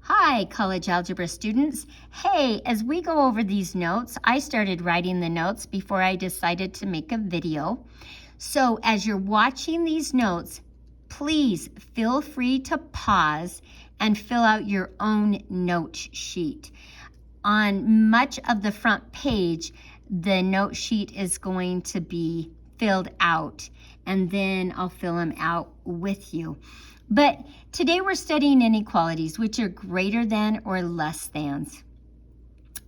Hi, college algebra students. Hey, as we go over these notes, I started writing the notes before I decided to make a video. So as you're watching these notes, please feel free to pause and fill out your own note sheet. On much of the front page, the note sheet is going to be filled out, and then I'll fill them out with you. But today we're studying inequalities, which are greater than or less thans.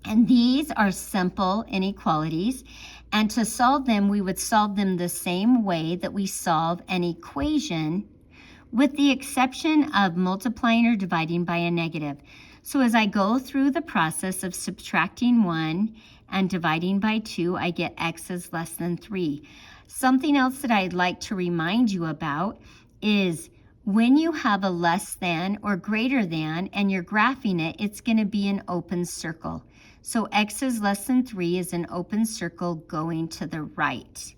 And these are simple inequalities. And to solve them, we would solve them the same way that we solve an equation, with the exception of multiplying or dividing by a negative. So as I go through the process of subtracting 1 and dividing by 2, I get x is less than 3. Something else that I'd like to remind you about is when you have a less than or greater than and you're graphing it, it's going to be an open circle. So x is less than 3 is an open circle going to the right.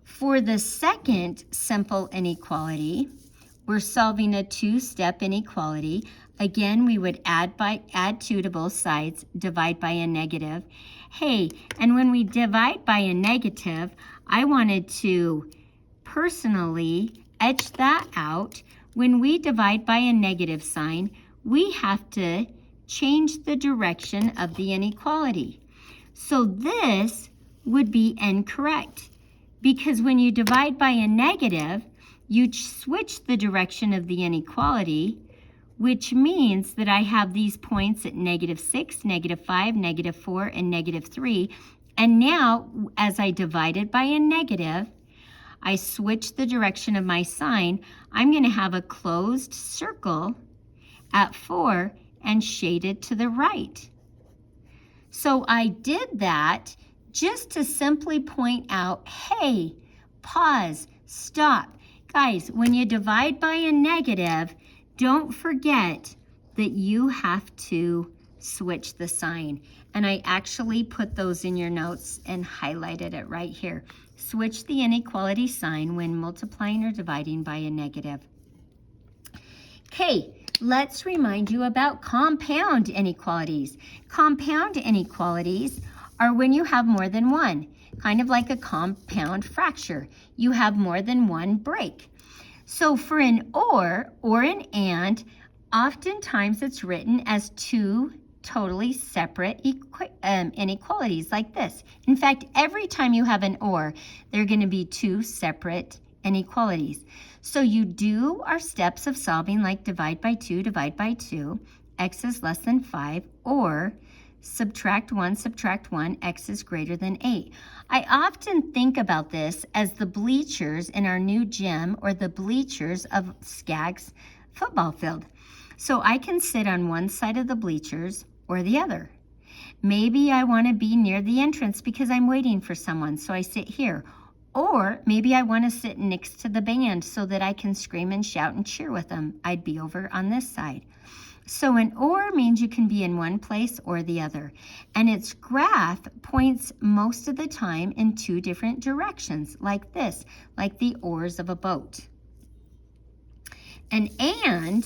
For the second simple inequality, we're solving a two-step inequality. Again, we would add 2 to both sides, divide by a negative. Hey, and when we divide by a negative, I wanted to personally etch that out. When we divide by a negative sign, we have to change the direction of the inequality. So this would be incorrect, because when you divide by a negative, you switch the direction of the inequality, which means that I have these points at -6, -5, -4, and -3. And now, as I divided by a negative, I switch the direction of my sign. I'm going to have a closed circle at 4 and shaded to the right. So I did that just to simply point out, hey, pause, stop. Guys, when you divide by a negative, don't forget that you have to switch the sign. And I actually put those in your notes and highlighted it right here. Switch the inequality sign when multiplying or dividing by a negative. Okay, let's remind you about compound inequalities. Compound inequalities are when you have more than one, kind of like a compound fracture. You have more than one break. So for an or an and, oftentimes it's written as two totally separate inequalities like this. In fact, every time you have an or, they're going to be two separate inequalities. So you do our steps of solving, like divide by 2, x is less than 5, or subtract 1, x is greater than 8. I often think about this as the bleachers in our new gym or the bleachers of Skaggs football field. So I can sit on one side of the bleachers or the other. Maybe I want to be near the entrance because I'm waiting for someone, so I sit here. Or maybe I want to sit next to the band so that I can scream and shout and cheer with them. I'd be over on this side. So an or means you can be in one place or the other. And its graph points most of the time in two different directions, like this, like the oars of a boat. An and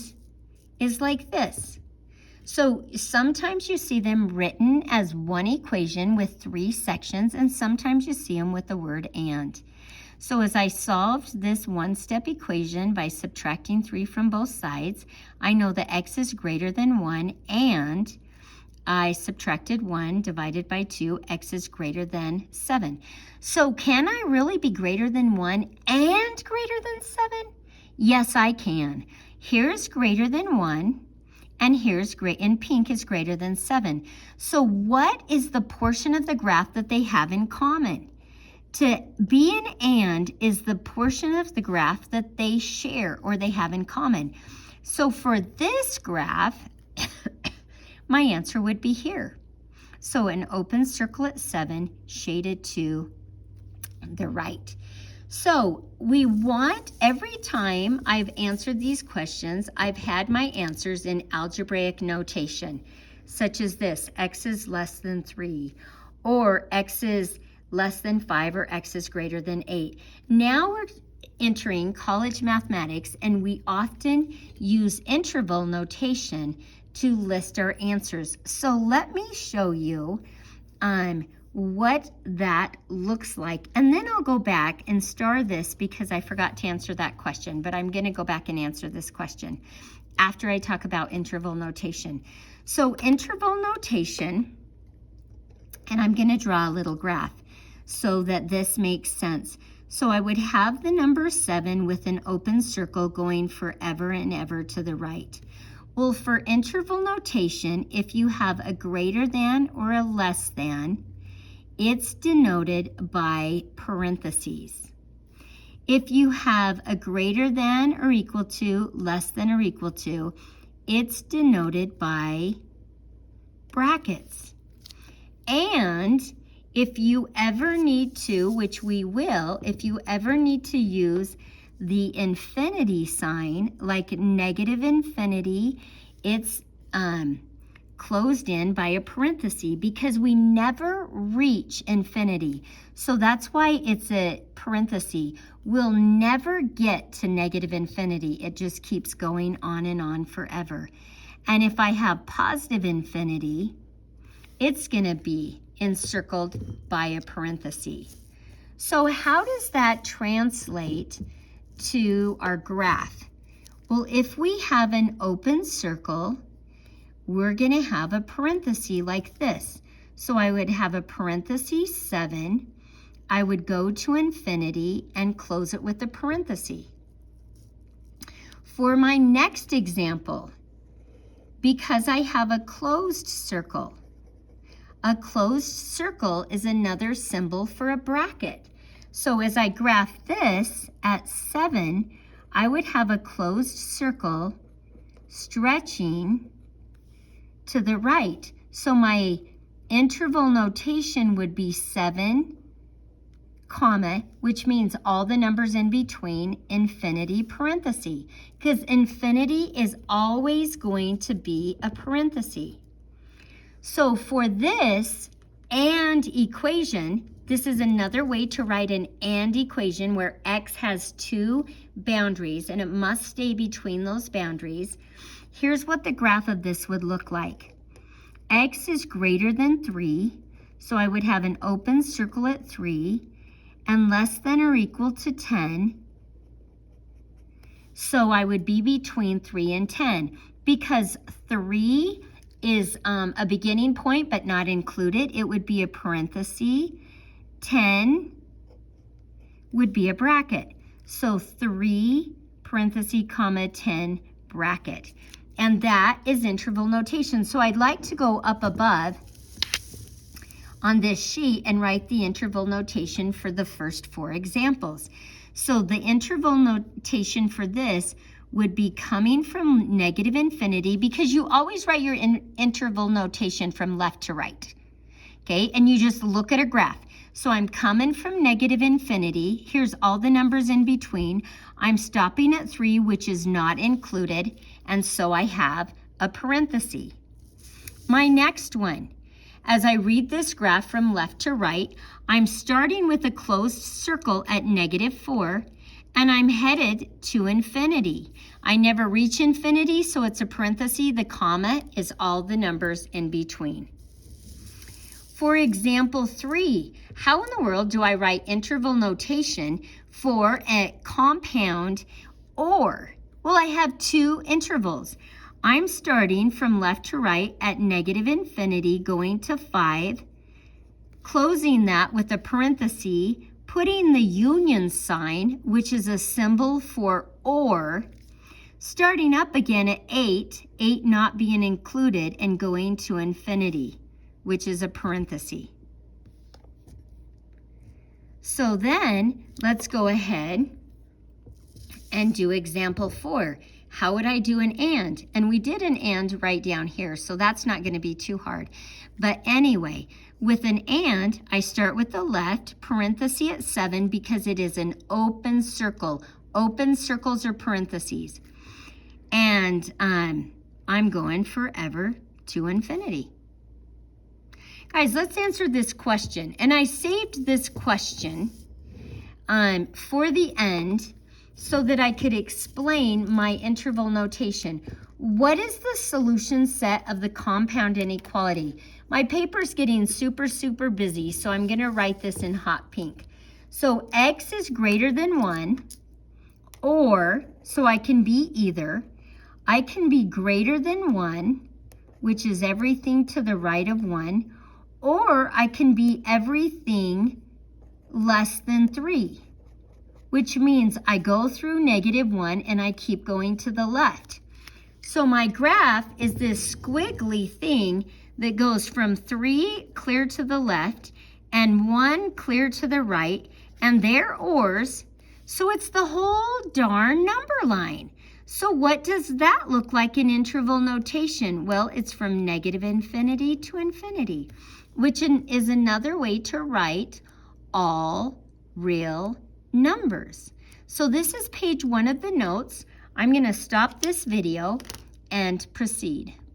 is like this. So sometimes you see them written as one equation with 3 sections, and sometimes you see them with the word and. So as I solved this one-step equation by subtracting 3 from both sides, I know that x is greater than 1, and I subtracted 1 divided by 2, x is greater than 7. So can I really be greater than 1 and greater than 7? Yes, I can. Here's greater than 1. And here's in pink is greater than 7. So what is the portion of the graph that they have in common? To be an and is the portion of the graph that they share or they have in common. So for this graph, my answer would be here. So an open circle at 7 shaded to the right. So we want, every time I've answered these questions, I've had my answers in algebraic notation, such as this, x is less than 3, or x is less than 5, or x is greater than 8. Now we're entering college mathematics, and we often use interval notation to list our answers. So let me show you what that looks like. And then I'll go back and star this because I forgot to answer that question, but I'm gonna go back and answer this question after I talk about interval notation. So interval notation, and I'm gonna draw a little graph so that this makes sense. So I would have the number 7 with an open circle going forever and ever to the right. Well, for interval notation, if you have a greater than or a less than, it's denoted by parentheses. If you have a greater than or equal to, less than or equal to, it's denoted by brackets. And if you ever need to, which we will, if you ever need to use the infinity sign, like negative infinity, it's closed in by a parenthesis because we never reach infinity. So that's why it's a parenthesis. We'll never get to negative infinity. It just keeps going on and on forever. And if I have positive infinity, it's gonna be encircled by a parenthesis. So how does that translate to our graph? Well, if we have an open circle, we're gonna have a parenthesis like this. So I would have a parenthesis 7, I would go to infinity and close it with a parenthesis. For my next example, because I have a closed circle is another symbol for a bracket. So as I graph this at 7, I would have a closed circle stretching to the right. So my interval notation would be 7, comma, which means all the numbers in between, infinity parenthesis, because infinity is always going to be a parenthesis. So for this and equation, this is another way to write an and equation where x has 2 boundaries and it must stay between those boundaries. Here's what the graph of this would look like. X is greater than 3, so I would have an open circle at 3, and less than or equal to 10, so I would be between 3 and 10. Because 3 is a beginning point but not included, it would be a parenthesis. 10 would be a bracket. So 3 parenthesis comma 10 bracket. And that is interval notation. So I'd like to go up above on this sheet and write the interval notation for the first 4 examples. So the interval notation for this would be coming from negative infinity, because you always write your interval notation from left to right, okay? And you just look at a graph. So I'm coming from negative infinity. Here's all the numbers in between. I'm stopping at 3, which is not included, and so I have a parenthesis. My next one, as I read this graph from left to right, I'm starting with a closed circle at -4, and I'm headed to infinity. I never reach infinity, so it's a parenthesis. The comma is all the numbers in between. For example 3, how in the world do I write interval notation for a compound or? Well, I have 2 intervals. I'm starting from left to right at negative infinity, going to 5, closing that with a parenthesis, putting the union sign, which is a symbol for or, starting up again at 8, 8 not being included, and going to infinity, which is a parenthesis. So then let's go ahead and do example 4. How would I do an and? And we did an and right down here, so that's not going to be too hard. But anyway, with an and, I start with the left, parenthesis at 7, because it is an open circle. Open circles are parentheses. And I'm going forever to infinity. Guys, let's answer this question. And I saved this question for the end, so that I could explain my interval notation. What is the solution set of the compound inequality? My paper's getting super busy, so I'm going to write this in hot pink. So x is greater than 1, or, so I can be either. I can be greater than 1, which is everything to the right of 1, or I can be everything less than 3, which means I go through -1 and I keep going to the left. So my graph is this squiggly thing that goes from 3 clear to the left and 1 clear to the right, and they're ors, so it's the whole darn number line. So what does that look like in interval notation? Well, it's from -infinity to infinity, which is another way to write all real numbers. So this is page 1 of the notes. I'm going to stop this video and proceed.